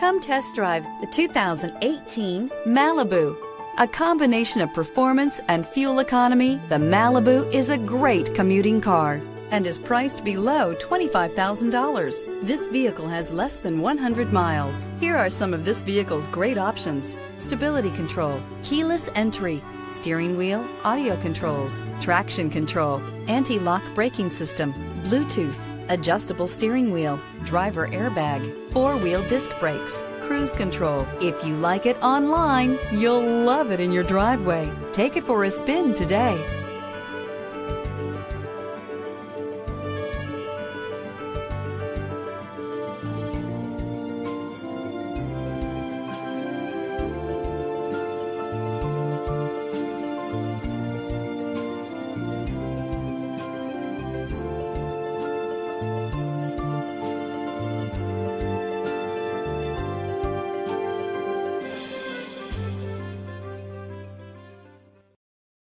Come test drive the 2018 Malibu. A combination of performance and fuel economy, the Malibu is a great commuting car and is priced below $25,000. This vehicle has less than 100 miles. Here are some of this vehicle's great options: stability control, keyless entry, steering wheel audio controls, traction control, anti-lock braking system, Bluetooth, adjustable steering wheel, driver airbag, four-wheel disc brakes, cruise control. If you like it online, you'll love it in your driveway. Take it for a spin today.